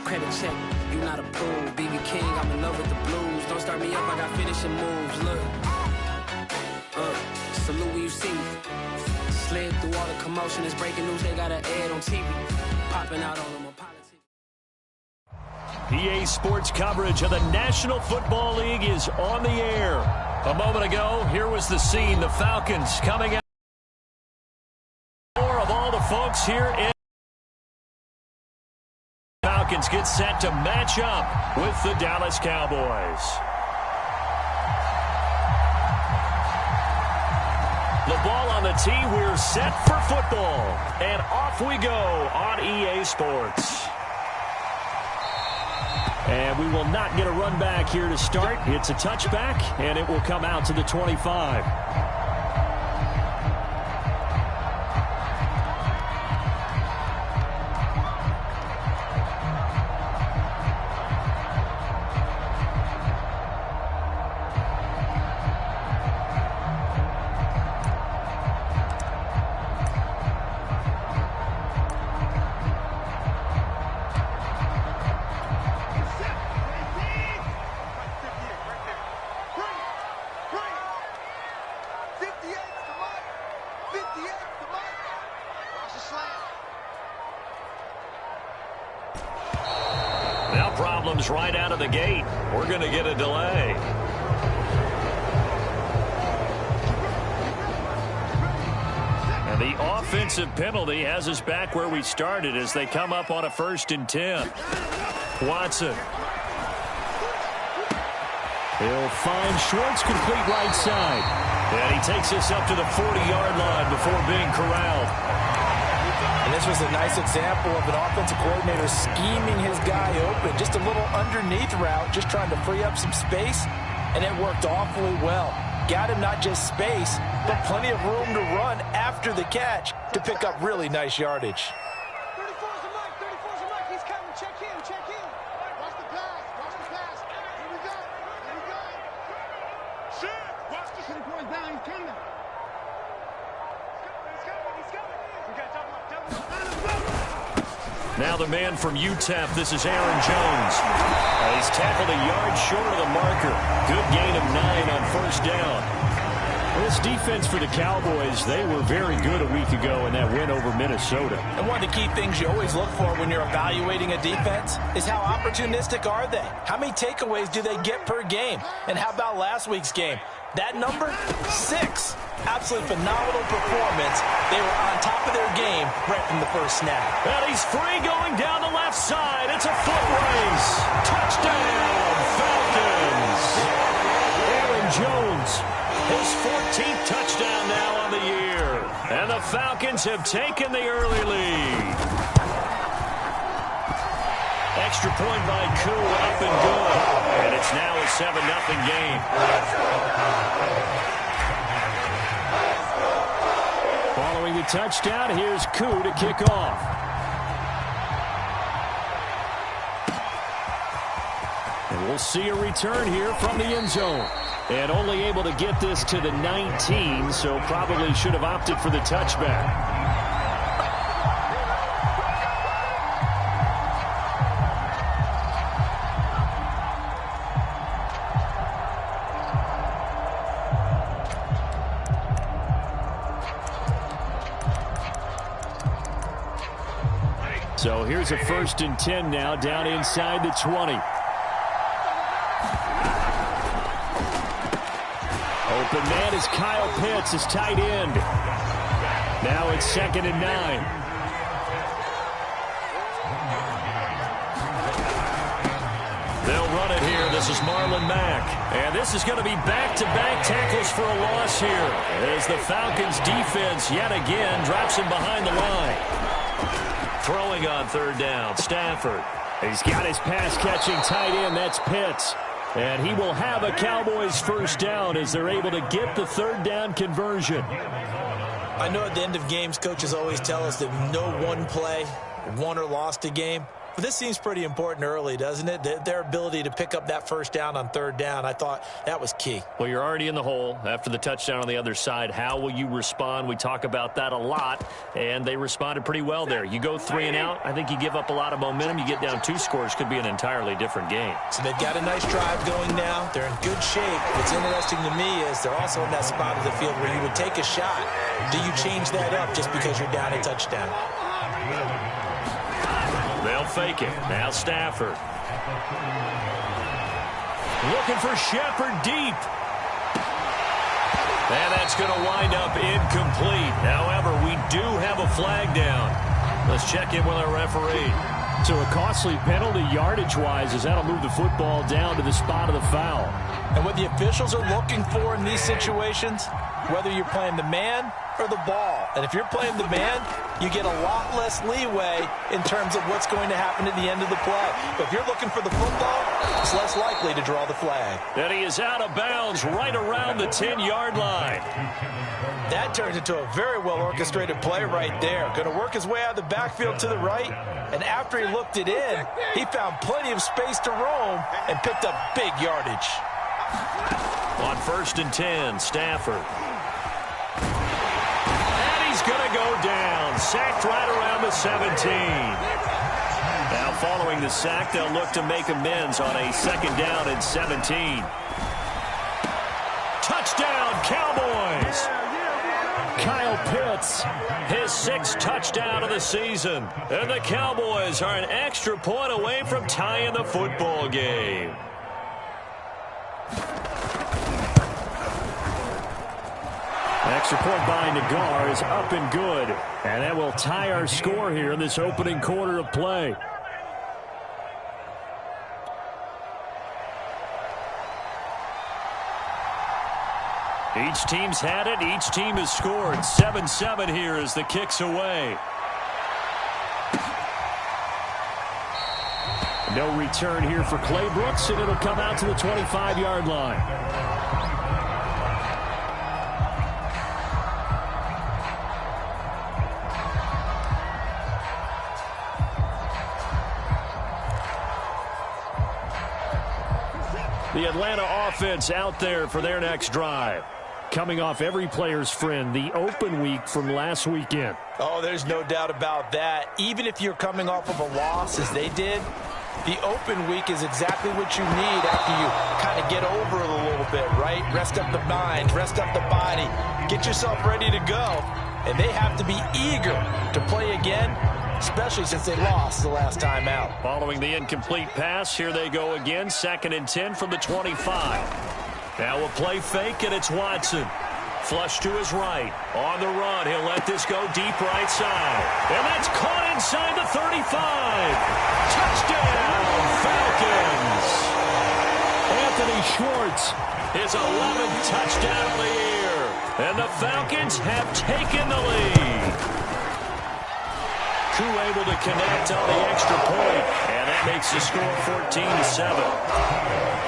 credit check. You not approved. BB King, I'm in love with the blues. Don't start me up, I got finishing moves. Look. Salute when you see me. Slid through all the commotion. It's breaking news. They got an ad on TV. Popping out on them on politics. EA Sports coverage of the National Football League is on the air. A moment ago, here was the scene. The Falcons coming out. More of all the folks here in. Falcons get set to match up with the Dallas Cowboys. The ball on the tee. We're set for football. And off we go on EA Sports. And we will not get a run back here to start. It's a touchback, and it will come out to the 25. Now problems right out of the gate. We're going to get a delay. And the offensive penalty has us back where we started as they come up on a 1st and 10. Watson. He'll find Schwartz, complete right side. And he takes us up to the 40-yard line before being corralled. And this was a nice example of an offensive coordinator scheming his guy open. Just a little underneath route, just trying to free up some space, and it worked awfully well. Got him not just space, but plenty of room to run after the catch to pick up really nice yardage. 34's the mic, 34's the mic. He's coming. Check in, check in. Watch the pass, watch the pass. Here we go, here we go. Shit, watch the 34's down, he's coming. Now the man from UTEP, this is Aaron Jones. He's tackled a yard short of the marker. Good gain of 9 on 1st down. This defense for the Cowboys, they were very good a week ago in that win over Minnesota. And one of the key things you always look for when you're evaluating a defense is how opportunistic are they? How many takeaways do they get per game? And how about last week's game? That number, 6. Absolutely phenomenal performance. They were on top of their game right from the first snap. And he's free going down the left side. It's a foot race. Touchdown, Falcons. Aaron Jones, his 14th touchdown now on the year. And the Falcons have taken the early lead. Extra point by Koo, up and good. And it's now a 7-0 game. Following the touchdown, here's Koo to kick off. And we'll see a return here from the end zone. And only able to get this to the 19, so probably should have opted for the touchback. So here's a 1st and 10 now, down inside the 20. Open man is Kyle Pitts, his tight end. Now it's 2nd and 9. They'll run it here. This is Marlon Mack. And this is going to be back-to-back tackles for a loss here, as the Falcons defense yet again drops him behind the line. Throwing on 3rd down, Stafford. He's got his pass-catching tight end, that's Pitts. And he will have a Cowboys 1st down as they're able to get the 3rd down conversion. I know at the end of games, coaches always tell us that no one play won or lost a game. But this seems pretty important early, doesn't it? Their ability to pick up that first down on third down, I thought that was key. Well, you're already in the hole after the touchdown on the other side. How will you respond? We talk about that a lot, and they responded pretty well there. You go 3 and out, I think you give up a lot of momentum. You get down 2 scores, could be an entirely different game. So they've got a nice drive going now. They're in good shape. What's interesting to me is they're also in that spot of the field where you would take a shot. Do you change that up just because you're down a touchdown? They'll fake it. Now Stafford. Looking for Shepard deep. And that's going to wind up incomplete. However, we do have a flag down. Let's check in with our referee. So a costly penalty yardage-wise as that'll move the football down to the spot of the foul. And what the officials are looking for in these situations, whether you're playing the man or the ball. And if you're playing the man, you get a lot less leeway in terms of what's going to happen at the end of the play. But if you're looking for the football, it's less likely to draw the flag. And he is out of bounds right around the 10-yard line. That turns into a very well-orchestrated play right there. Going to work his way out of the backfield to the right. And after he looked it in, he found plenty of space to roam and picked up big yardage. On 1st and 10, Stafford. And he's going to go down. Sacked right around the 17. Now following the sack, they'll look to make amends on a 2nd down and 17. Touchdown, Cowboys! Kyle Pitts, his 6th touchdown of the season. And the Cowboys are an extra point away from tying the football game. Extra point by Nagar is up and good. And that will tie our score here in this opening quarter of play. Each team's had it. Each team has scored. 7-7 here as the kick's away. No return here for Clay Brooks, and it'll come out to the 25-yard line. The Atlanta offense out there for their next drive. Coming off every player's friend, the open week from last weekend. Oh, there's no doubt about that. Even if you're coming off of a loss, as they did, the open week is exactly what you need after you kind of get over it a little bit, right? Rest up the mind, rest up the body, get yourself ready to go. And they have to be eager to play again, especially since they lost the last time out. Following the incomplete pass, here they go again. 2nd and 10 from the 25. Now a play fake, and it's Watson. Flush to his right. On the run, he'll let this go deep right side. And that's caught inside the 35. Touchdown, Falcons. Anthony Schwartz. His 11th touchdown of the year. And the Falcons have taken the lead. Koo able to connect on the extra point. And that makes the score 14-7.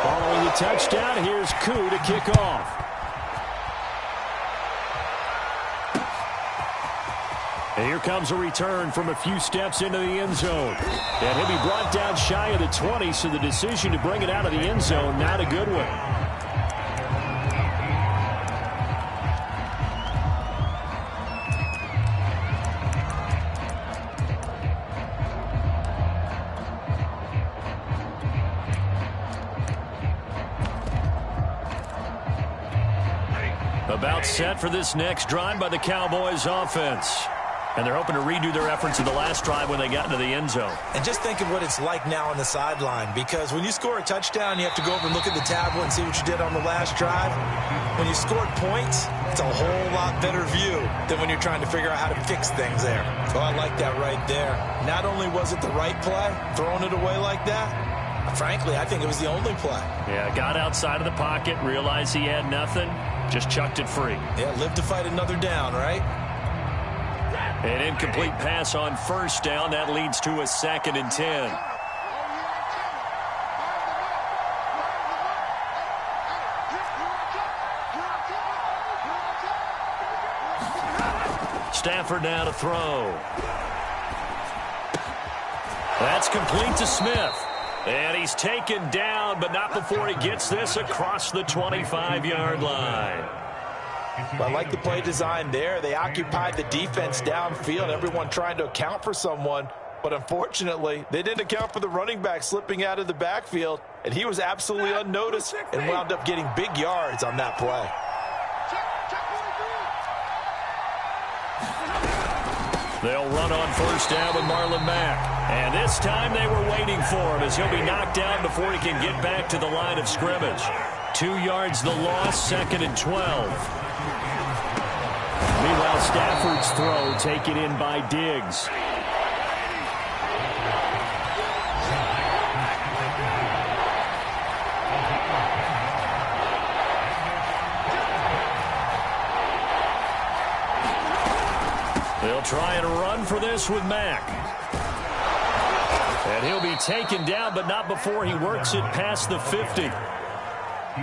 Following the touchdown, here's Koo to kick off. And here comes a return from a few steps into the end zone. And he'll be brought down shy of the 20, so the decision to bring it out of the end zone, not a good one. About set for this next drive by the Cowboys offense. And they're hoping to redo their efforts in the last drive when they got into the end zone. And just think of what it's like now on the sideline, because when you score a touchdown, you have to go over and look at the tablet and see what you did on the last drive. When you scored points, it's a whole lot better view than when you're trying to figure out how to fix things there. Oh, I like that right there. Not only was it the right play, throwing it away like that, frankly, I think it was the only play. Yeah, got outside of the pocket, realized he had nothing, just chucked it free. Yeah, live to fight another down, right? An incomplete pass on 1st down. That leads to a 2nd and 10. Stafford now to throw. That's complete to Smith. And he's taken down, but not before he gets this across the 25-yard line. I like the play design there. They occupied the defense downfield, everyone trying to account for someone. But unfortunately, they didn't account for the running back slipping out of the backfield, and he was absolutely unnoticed and wound up getting big yards on that play. They'll run on first down with Marlon Mack. And this time they were waiting for him as he'll be knocked down before he can get back to the line of scrimmage. 2 yards the loss, 2nd and 12. Meanwhile, Stafford's throw taken in by Diggs. They'll try and run for this with Mack. And he'll be taken down, but not before he works it past the 50.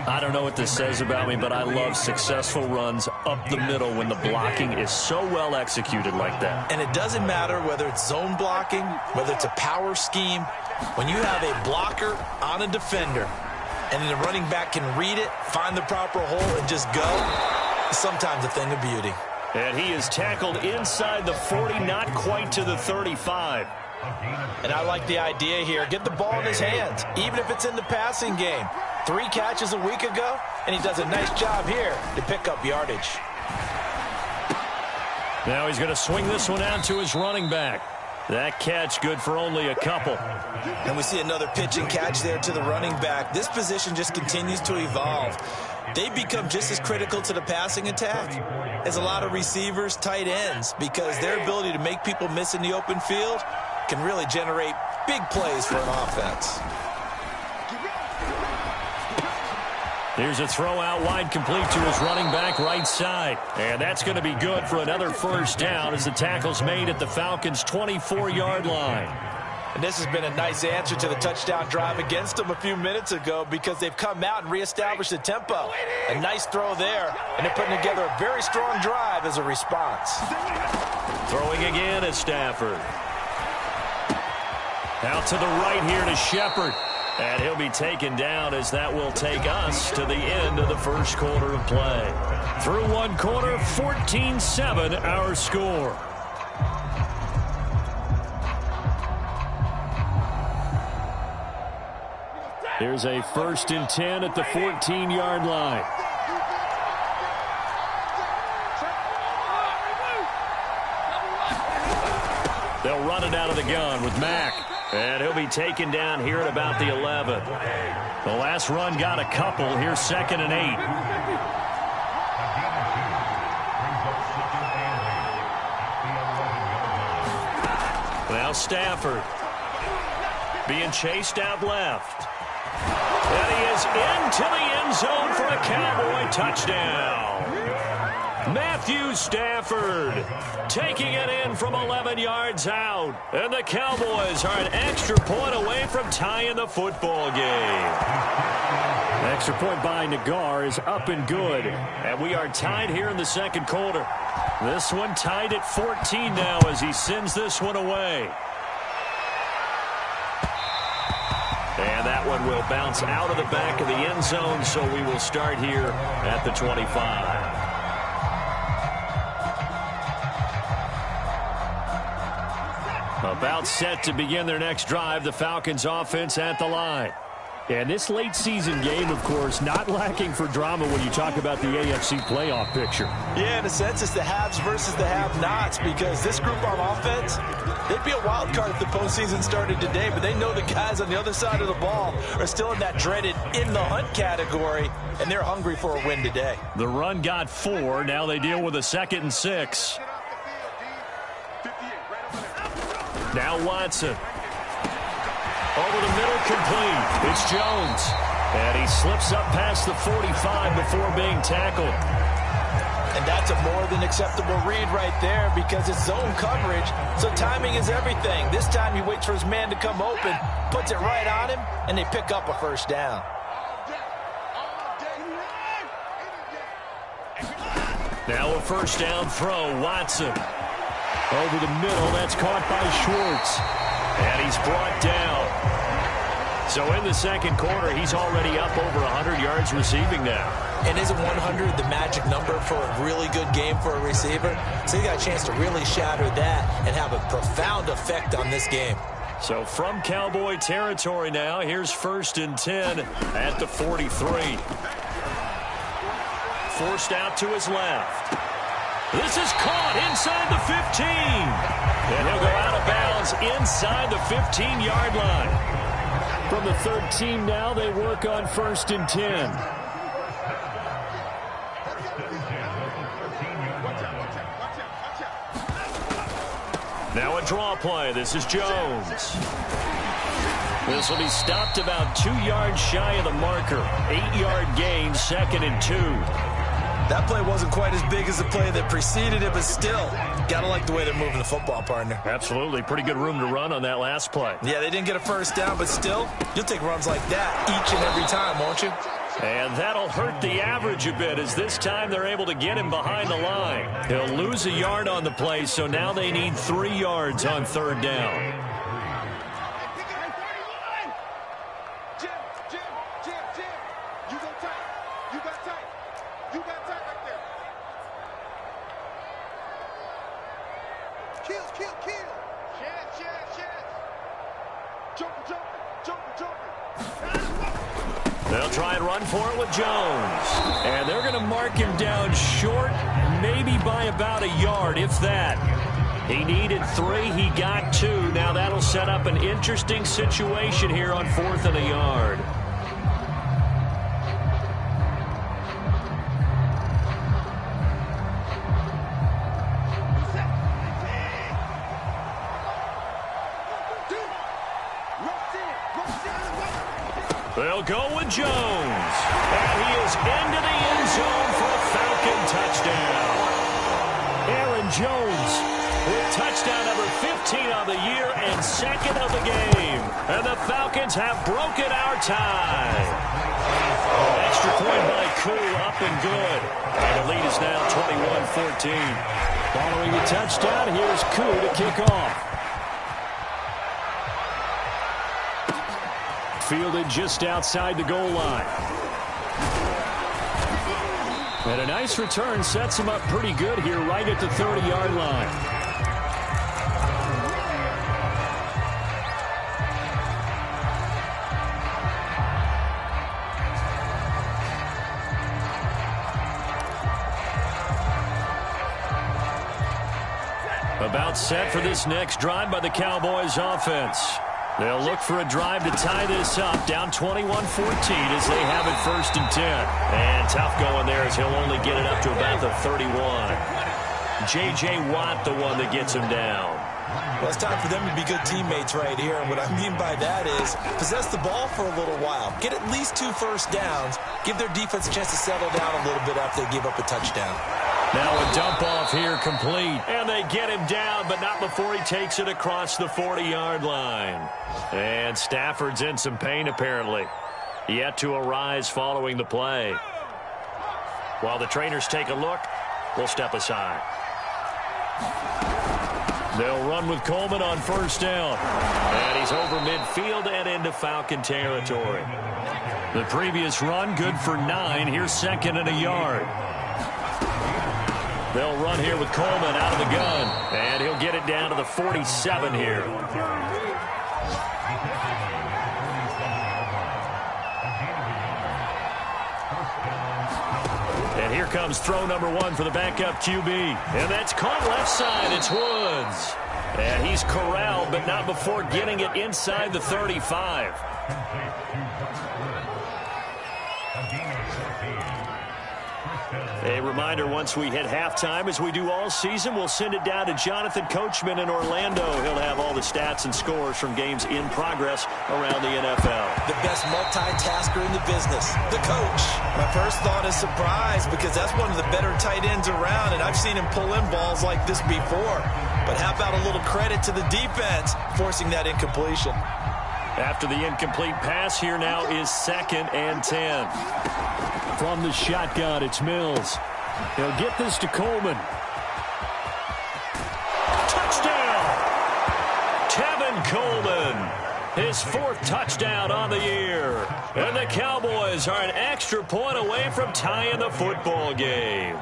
I don't know what this says about me, but I love successful runs up the middle when the blocking is so well executed like that. And it doesn't matter whether it's zone blocking, whether it's a power scheme. When you have a blocker on a defender, and then the running back can read it, find the proper hole, and just go, it's sometimes a thing of beauty. And he is tackled inside the 40, not quite to the 35. And I like the idea here. Get the ball in his hands, even if it's in the passing game. 3 catches a week ago, and he does a nice job here to pick up yardage. Now he's going to swing this one out to his running back. That catch good for only a couple. And we see another pitch and catch there to the running back. This position just continues to evolve. They become just as critical to the passing attack as a lot of receivers, tight ends, because their ability to make people miss in the open field can really generate big plays for an offense. Here's a throw out wide, complete to his running back right side. And that's going to be good for another first down as the tackle's made at the Falcons' 24-yard line. And this has been a nice answer to the touchdown drive against them a few minutes ago because they've come out and reestablished the tempo. A nice throw there, and they're putting together a very strong drive as a response. Throwing again is Stafford. Out to the right here to Shepard. And he'll be taken down as that will take us to the end of the first quarter of play. Through one quarter, 14-7 our score. Here's a 1st and 10 at the 14-yard line. They'll run it out of the gun with Mack. And he'll be taken down here at about the 11. The last run got a couple. Here's 2nd and 8. Now Stafford being chased out left. And he is into the end zone for a Cowboy touchdown. Matthew Stafford taking it in from 11 yards out. And the Cowboys are an extra point away from tying the football game. Extra point by Nagar is up and good. And we are tied here in the second quarter. This one tied at 14 now as he sends this one away. And that one will bounce out of the back of the end zone, so we will start here at the 25. About set to begin their next drive, the Falcons offense at the line. And this late season game, of course, not lacking for drama when you talk about the AFC playoff picture. Yeah, in a sense, it's the haves versus the have-nots because this group on offense, they'd be a wild card if the postseason started today, but they know the guys on the other side of the ball are still in that dreaded in-the-hunt category, and they're hungry for a win today. The run got 4. Now they deal with a 2nd and 6. Now Watson. Over the middle, complete. It's Jones. And he slips up past the 45 before being tackled. And that's a more than acceptable read right there because it's zone coverage, so timing is everything. This time he waits for his man to come open, puts it right on him, and they pick up a first down. Now a first down throw, Watson. Over the middle, that's caught by Schwartz. And he's brought down. So in the second quarter, he's already up over 100 yards receiving now. And isn't 100 the magic number for a really good game for a receiver? So he got a chance to really shatter that and have a profound effect on this game. So from Cowboy territory now, here's 1st and 10 at the 43. Forced out to his left. This is caught inside the 15. And he'll go out of bounds inside the 15-yard line. From the 13 now, they work on 1st and 10. Now a draw play. This is Jones. This will be stopped about 2 yards shy of the marker. 8-yard gain, 2nd and 2. That play wasn't quite as big as the play that preceded it, but still, gotta like the way they're moving the football, partner. Absolutely. Pretty good room to run on that last play. Yeah, they didn't get a first down, but still, you'll take runs like that each and every time, won't you? And that'll hurt the average a bit, as this time they're able to get him behind the line. He'll lose a yard on the play, so now they need 3 yards on 3rd down. They'll try and run for it with Jones. And they're going to mark him down short, maybe by about a yard, if that. He needed 3. He got 2. Now that'll set up an interesting situation here on 4th and a yard. They'll go with Jones. And he is into the end zone for a Falcon touchdown. Aaron Jones with touchdown number 15 of the year and 2nd of the game. And the Falcons have broken our tie. Extra point by Koo, up and good. And the lead is now 21-14. Following the touchdown, here's Koo to kick off. Fielded just outside the goal line. And a nice return sets him up pretty good here right at the 30-yard line. About set for this next drive by the Cowboys offense. They'll look for a drive to tie this up, down 21-14 as they have it 1st and 10. And tough going there as he'll only get it up to about the 31. J.J. Watt, the one that gets him down. Well, it's time for them to be good teammates right here. And what I mean by that is possess the ball for a little while. Get at least 2 first downs. Give their defense a chance to settle down a little bit after they give up a touchdown. Now a dump off here complete. And they get him down, but not before he takes it across the 40-yard line. And Stafford's in some pain apparently. Yet to arise following the play. While the trainers take a look, we'll step aside. They'll run with Coleman on 1st down. And he's over midfield and into Falcon territory. The previous run, good for 9. Here's 2nd and a yard. They'll run here with Coleman out of the gun. And he'll get it down to the 47 here. And here comes throw number 1 for the backup QB. And that's caught left side. It's Woods. And he's corralled, but not before getting it inside the 35. A reminder, once we hit halftime, as we do all season, we'll send it down to Jonathan Coachman in Orlando. He'll have all the stats and scores from games in progress around the NFL. The best multitasker in the business, the coach. My first thought is surprise, because that's one of the better tight ends around, and I've seen him pull in balls like this before. But how about a little credit to the defense forcing that incompletion? After the incomplete pass, here now is 2nd and 10. From the shotgun, it's Mills. He'll get this to Coleman. Touchdown! Tevin Coleman. His 4th touchdown on the year. And the Cowboys are an extra point away from tying the football game.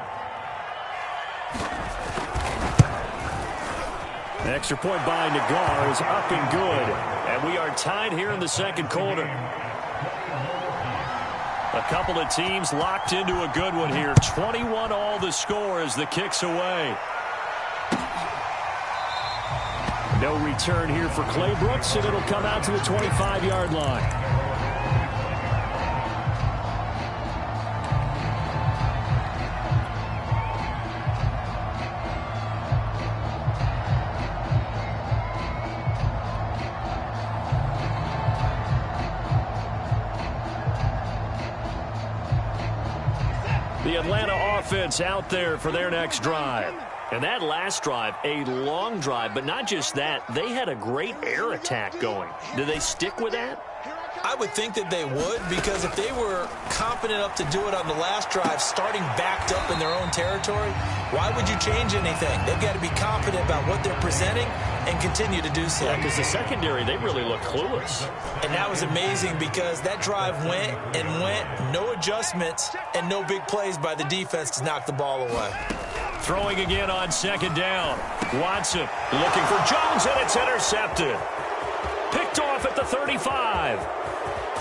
Extra point by Nagar is up and good. And we are tied here in the second quarter. A couple of teams locked into a good one here. 21 all the score as the kick's away. No return here for Clay Brooks, and it'll come out to the 25-yard line. The Atlanta offense out there for their next drive. And that last drive, a long drive, but not just that. They had a great air attack going. Do they stick with that? I would think that they would, because if they were confident enough to do it on the last drive, starting backed up in their own territory, why would you change anything? They've got to be confident about what they're presenting and continue to do so. Yeah, because the secondary, they really look clueless. And that was amazing because that drive went and went, no adjustments, and no big plays by the defense to knock the ball away. Throwing again on second down. Watson looking for Jones, and it's intercepted. Picked off at the 35.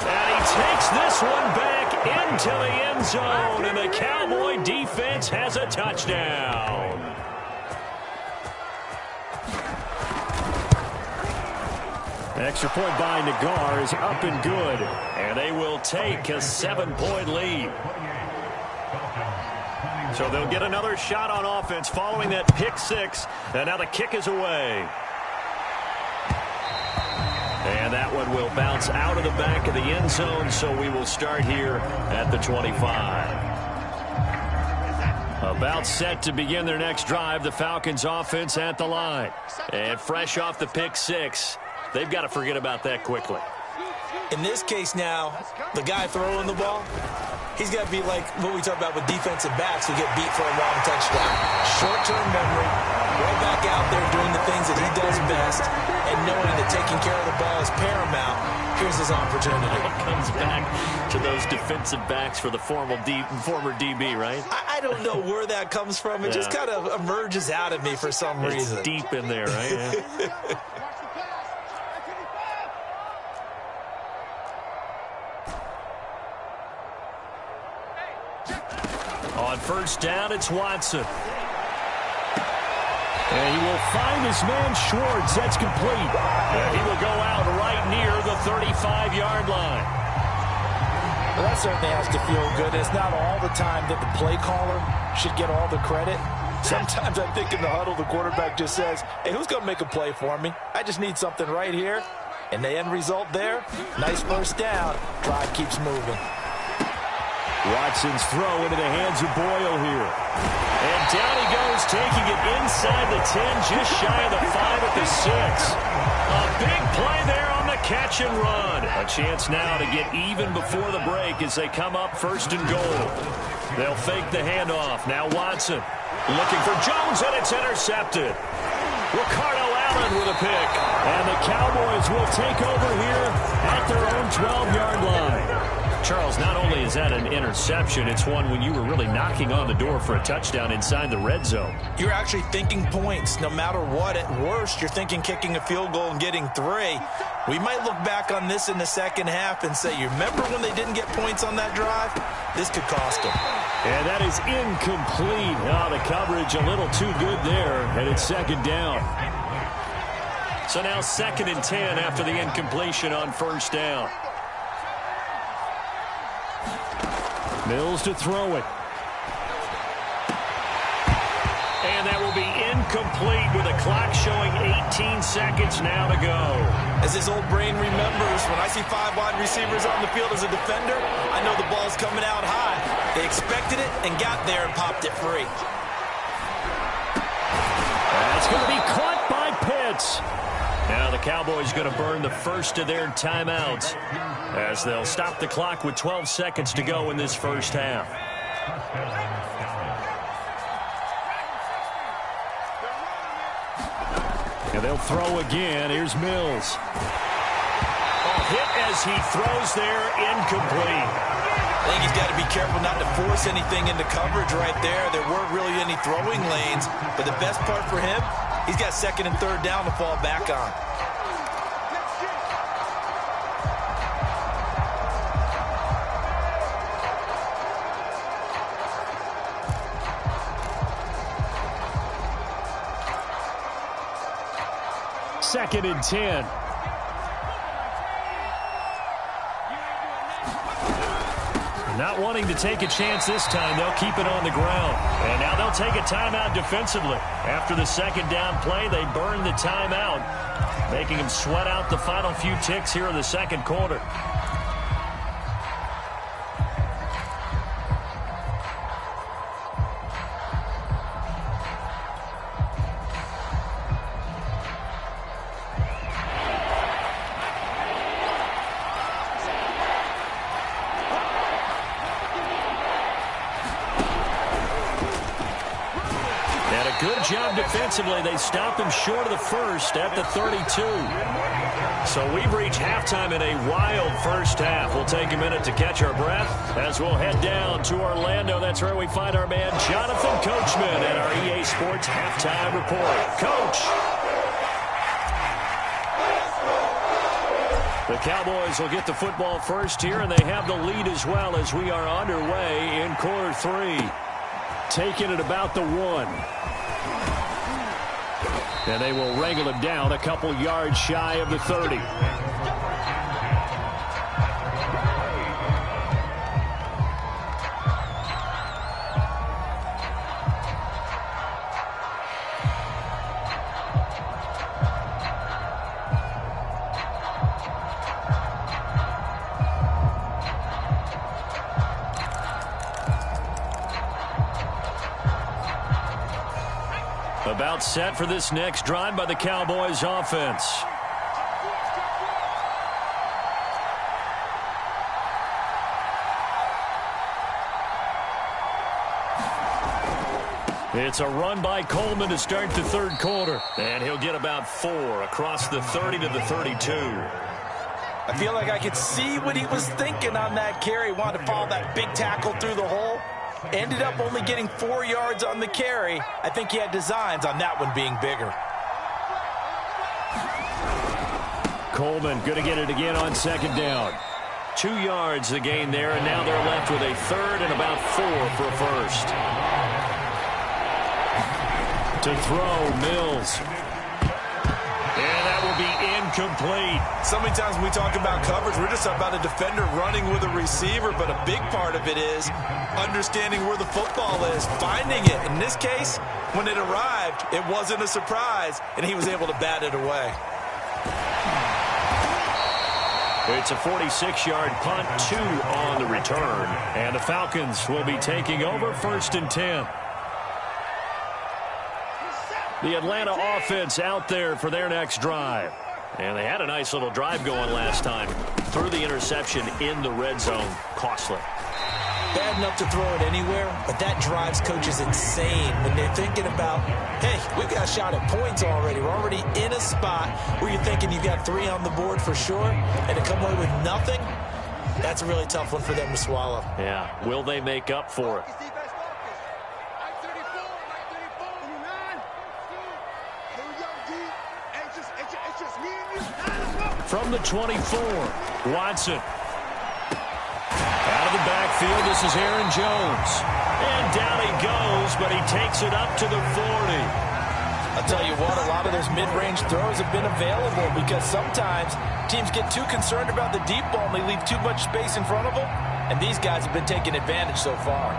And he takes this one back into the end zone, and the Cowboy defense has a touchdown. Extra point by Nagar is up and good. And they will take a 7-point lead. So they'll get another shot on offense following that pick six. And now the kick is away. And that one will bounce out of the back of the end zone, so we will start here at the 25. About set to begin their next drive, the Falcons offense at the line. And fresh off the pick six, they've got to forget about that quickly. In this case now, the guy throwing the ball, he's got to be like what we talk about with defensive backs who get beat for a long touchdown. Short-term memory, right back out there doing the things that he does best, and knowing that taking care of the ball is paramount. Here's his opportunity. It comes back to those defensive backs for the former DB, right? I don't know where that comes from. It just kind of emerges out of me for some reason. It's deep in there, right? Yeah. On first down, it's Watson. And he will find his man Schwartz. That's complete. And he will go out right near the 35-yard line. Well, that certainly has to feel good. It's not all the time that the play caller should get all the credit. Sometimes I think in the huddle, the quarterback just says, hey, who's going to make a play for me? I just need something right here. And the end result there, nice first down. Drive keeps moving. Watson's throw into the hands of Boyle here. And down he goes, taking it inside the 10, just shy of the 5 at the 6. A big play there on the catch and run. A chance now to get even before the break as they come up first and goal. They'll fake the handoff. Now Watson looking for Jones, and it's intercepted. Ricardo Allen with a pick. And the Cowboys will take over here at their own 12-yard line. Charles, not only is that an interception, it's one when you were really knocking on the door for a touchdown inside the red zone. You're actually thinking points no matter what. At worst, you're thinking kicking a field goal and getting 3. We might look back on this in the second half and say, you remember when they didn't get points on that drive? This could cost them. And that is incomplete. Oh, the coverage a little too good there, and it's second down. So now 2nd and 10 after the incompletion on first down. Mills to throw it. And that will be incomplete with the clock showing 18 seconds now to go. As his old brain remembers, when I see 5 wide receivers on the field as a defender, I know the ball's coming out high. They expected it and got there and popped it free. That's going to be caught by Pitts. Now the Cowboys going to burn the first of their timeouts as they'll stop the clock with 12 seconds to go in this first half. And they'll throw again. Here's Mills. Hit as he throws there, incomplete. I think he's got to be careful not to force anything into coverage right there. There weren't really any throwing lanes, but the best part for him, he's got second and third down to fall back on. Second and 10. Not wanting to take a chance this time, they'll keep it on the ground. And now they'll take a timeout defensively. After the second down play, they burn the timeout, making them sweat out the final few ticks here in the second quarter. Good job defensively. They stop him short of the first at the 32. So we've reached halftime in a wild first half. We'll take a minute to catch our breath as we'll head down to Orlando. That's where we find our man Jonathan Coachman at our EA Sports Halftime Report. Coach. The Cowboys will get the football first here, and they have the lead as well as we are underway in quarter 3. Taking it about the 1. And they will wrangle him down a couple yards shy of the 30. About set for this next drive by the Cowboys offense. It's a run by Coleman to start the third quarter. And he'll get about 4 across the 30 to the 32. I feel like I could see what he was thinking on that carry. Wanted to follow that big tackle through the hole. Ended up only getting 4 yards on the carry. I think he had designs on that one being bigger. Coleman going to get it again on second down. 2 yards the gain there, and now they're left with a third and about 4 for a first. To throw, Mills. And that will be incomplete. So many times when we talk about coverage, we're just about a defender running with a receiver, but a big part of it is understanding where the football is, finding it. In this case, when it arrived, it wasn't a surprise, and he was able to bat it away. It's a 46-yard punt, 2 on the return, and the Falcons will be taking over first and 10. The Atlanta offense out there for their next drive. And they had a nice little drive going last time. Threw the interception in the red zone. Costly. Bad enough to throw it anywhere, but that drives coaches insane when they're thinking about, hey, we've got a shot at points already. We're already in a spot where you're thinking you've got 3 on the board for sure, and to come away with nothing, that's a really tough one for them to swallow. Yeah, will they make up for it? From the 24, Watson. Out of the backfield, this is Aaron Jones. And down he goes, but he takes it up to the 40. I'll tell you what, a lot of those mid-range throws have been available because sometimes teams get too concerned about the deep ball and they leave too much space in front of them. And these guys have been taking advantage so far.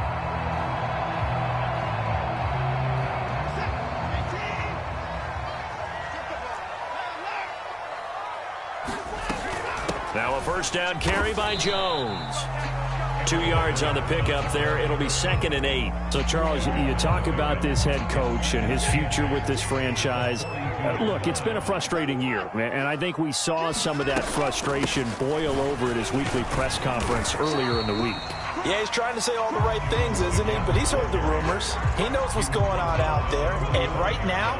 Now a first down carry by Jones. 2 yards on the pickup there. It'll be 2nd and 8. So, Charles, you talk about this head coach and his future with this franchise. Look, it's been a frustrating year, and I think we saw some of that frustration boil over at his weekly press conference earlier in the week. Yeah, he's trying to say all the right things, isn't he? But he's heard the rumors. He knows what's going on out there. And right now,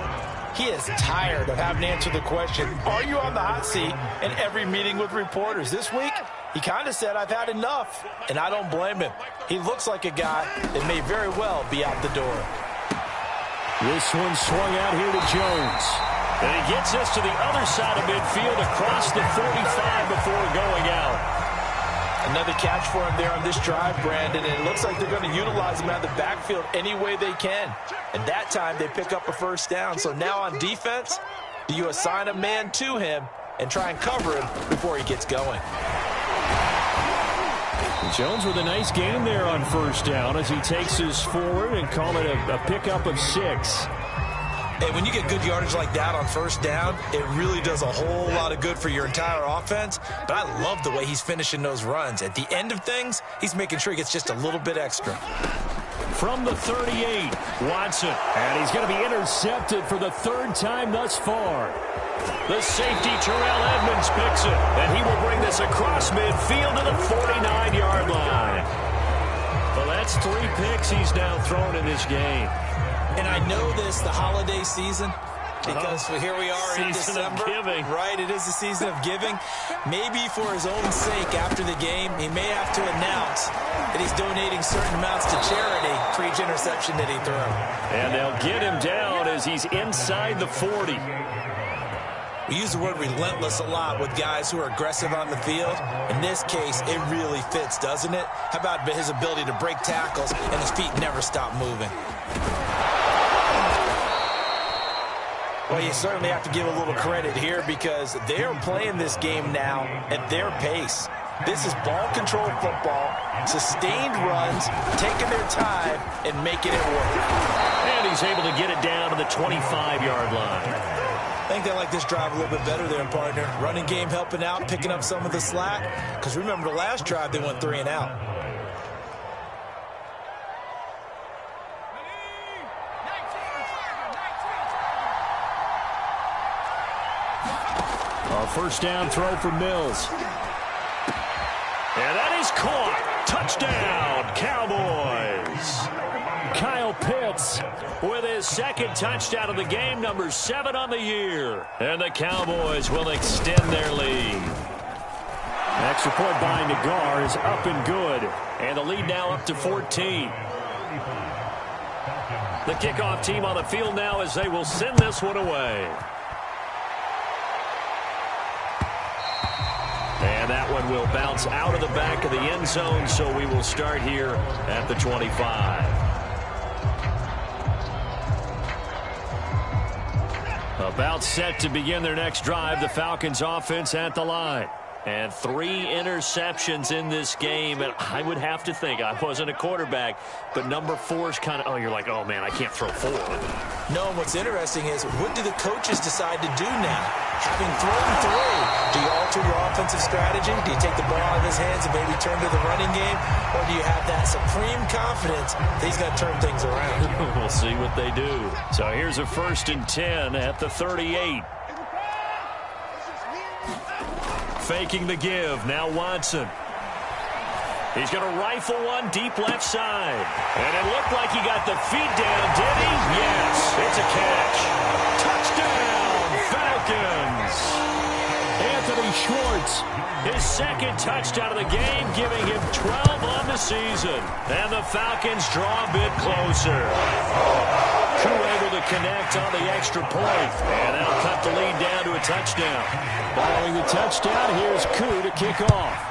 He is tired of having to answer the question, are you on the hot seat, in every meeting with reporters. This week, he kind of said, I've had enough, and I don't blame him. He looks like a guy that may very well be out the door. This one swung out here to Jones. And he gets us to the other side of midfield across the 45 before going out. Another catch for him there on this drive, Brandon, and it looks like they're going to utilize him out of the backfield any way they can. And that time they pick up a first down. So now on defense, do you assign a man to him and try and cover him before he gets going? Jones with a nice gain there on first down as he takes us forward and call it a pickup of 6. And when you get good yardage like that on first down, it really does a whole lot of good for your entire offense. But I love the way he's finishing those runs. At the end of things, he's making sure he gets just a little bit extra. From the 38, Watson. And he's going to be intercepted for the 3rd time thus far. The safety, Terrell Edmonds, picks it. And he will bring this across midfield to the 49-yard line. Well, that's 3 picks he's now thrown in this game. And I know this, the holiday season, because here we are in December. Giving. Right, it is the season of giving. Maybe for his own sake after the game, he may have to announce that he's donating certain amounts to charity for each interception that he threw. And they'll get him down as he's inside the 40. We use the word relentless a lot with guys who are aggressive on the field. In this case, it really fits, doesn't it? How about his ability to break tackles and his feet never stop moving? Well, you certainly have to give a little credit here because they're playing this game now at their pace. This is ball control football, sustained runs, taking their time and making it work. And he's able to get it down to the 25-yard line. I think they like this drive a little bit better there, partner. Running game helping out, picking up some of the slack. Because remember the last drive, they went 3 and out. A first down throw for Mills. And that is caught. Touchdown, Cowboys. Kyle Pitts with his 2nd touchdown of the game, number 7 on the year. And the Cowboys will extend their lead. Extra point by Nagar is up and good. And the lead now up to 14. The kickoff team on the field now as they will send this one away. And that one will bounce out of the back of the end zone, so we will start here at the 25. About set to begin their next drive, the Falcons offense at the line. And 3 interceptions in this game. And I would have to think, I wasn't a quarterback, but number 4 is kind of, oh, you're like, oh, man, I can't throw 4. No, what's interesting is, what do the coaches decide to do now? Having thrown 3, do you alter your offensive strategy? Do you take the ball out of his hands and maybe turn to the running game? Or do you have that supreme confidence that he's going to turn things around? We'll see what they do. So here's a 1st and 10 at the 38. Faking the give. Now Watson. He's going to rifle one deep left side. And it looked like he got the feet down, did he? Yes, it's a catch. Touchdown, Falcons. Anthony Schwartz, his 2nd touchdown of the game, giving him 12 on the season. And the Falcons draw a bit closer. Koo able to connect on the extra point. And that'll cut the lead down to a touchdown. Following the touchdown, here's Koo to kick off.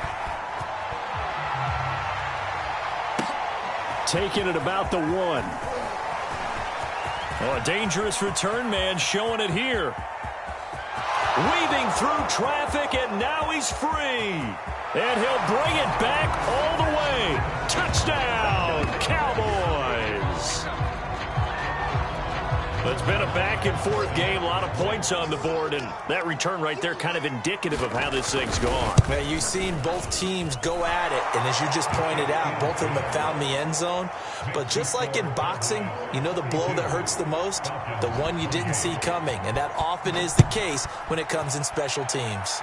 Taking it about the 1. Oh, a dangerous return man showing it here. Weaving through traffic, and now he's free. And he'll bring it back all the way. Touchdown, Cowboys. It's been a back-and-forth game, a lot of points on the board, and that return right there kind of indicative of how this thing's gone. Man, you've seen both teams go at it, and as you just pointed out, both of them have found the end zone. But just like in boxing, you know the blow that hurts the most? The one you didn't see coming, and that often is the case when it comes in special teams.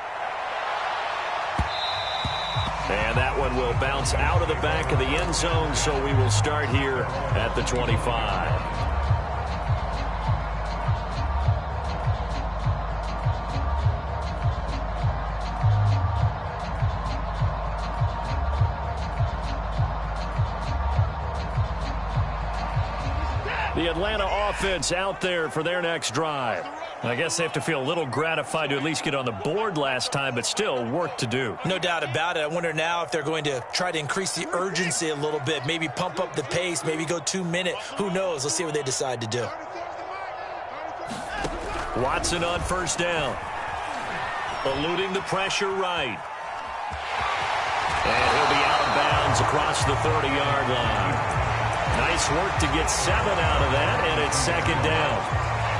And that one will bounce out of the back of the end zone, so we will start here at the 25. The Atlanta offense out there for their next drive. I guess they have to feel a little gratified to at least get on the board last time, but still work to do. No doubt about it. I wonder now if they're going to try to increase the urgency a little bit, maybe pump up the pace, maybe go 2 minute. Who knows? Let's see what they decide to do. Watson on first down. Eluding the pressure right. And he'll be out of bounds across the 30-yard line. Nice work to get 7 out of that, and it's second down.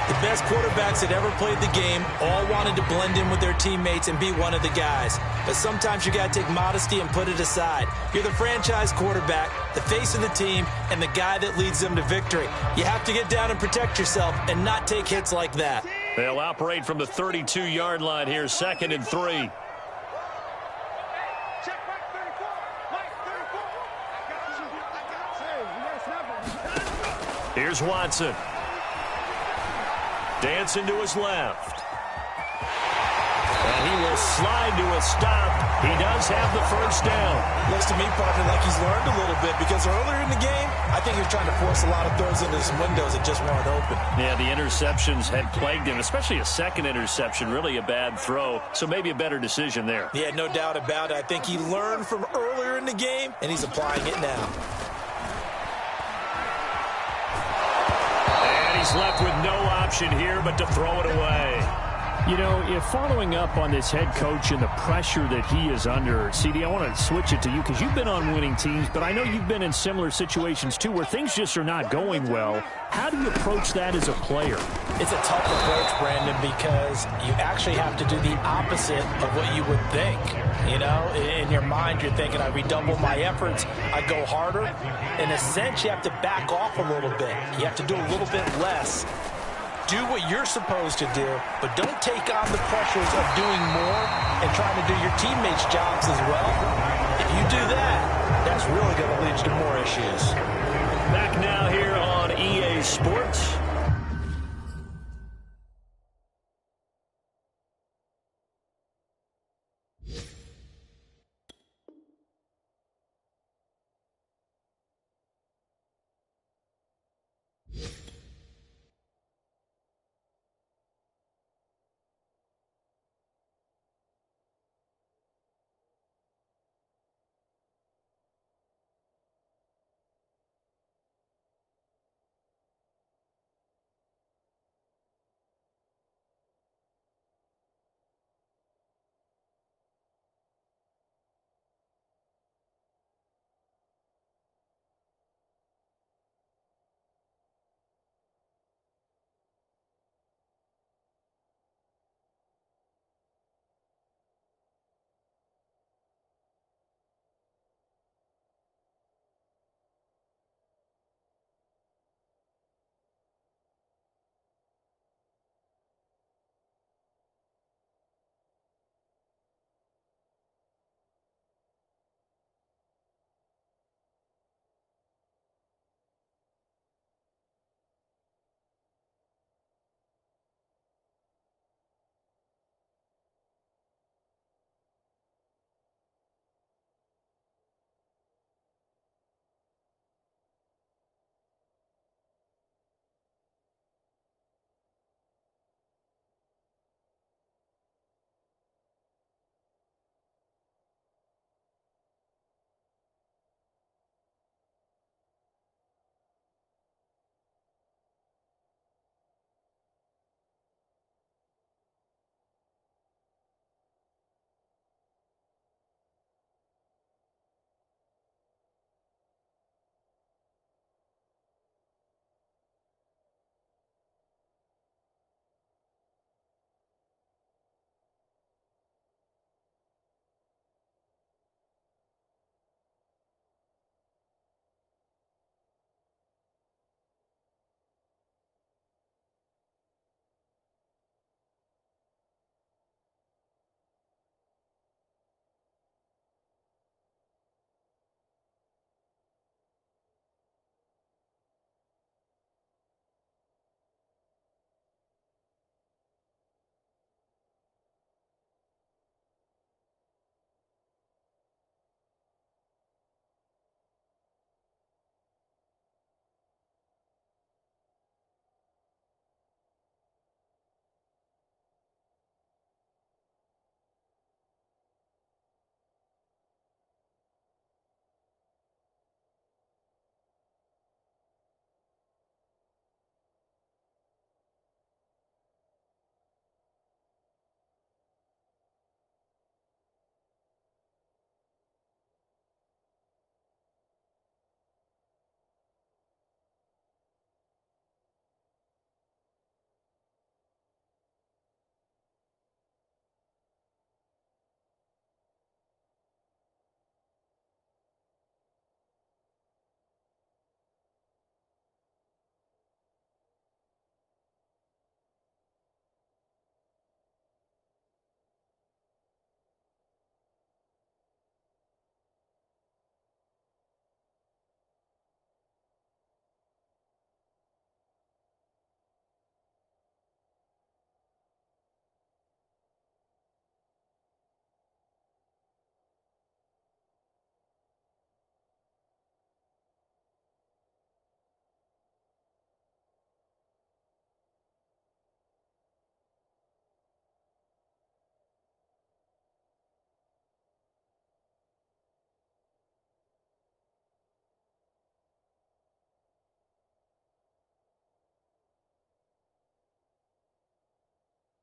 The best quarterbacks that ever played the game all wanted to blend in with their teammates and be one of the guys. But sometimes you got to take modesty and put it aside. You're the franchise quarterback, the face of the team, and the guy that leads them to victory. You have to get down and protect yourself and not take hits like that. They'll operate from the 32-yard line here, 2nd and 3. Here's Watson. Dancing to his left. And he will slide to a stop. He does have the first down. Looks to me, partner, like he's learned a little bit because earlier in the game, I think he was trying to force a lot of throws into some windows that just weren't open. Yeah, the interceptions had plagued him, especially a second interception, really a bad throw. So maybe a better decision there. Yeah, no doubt about it. I think he learned from earlier in the game, and he's applying it now. He's left with no option here but to throw it away. You know, if following up on this head coach and the pressure that he is under, CD, I want to switch it to you because you've been on winning teams, but I know you've been in similar situations too where things just are not going well. How do you approach that as a player? It's a tough approach, Brandon, because you actually have to do the opposite of what you would think. You know, in your mind, you're thinking, I redouble my efforts, I go harder. In a sense, you have to back off a little bit. You have to do a little bit less. Do what you're supposed to do, but don't take on the pressures of doing more and trying to do your teammates' jobs as well. If you do that, that's really going to lead to more issues. Back now here on EA Sports.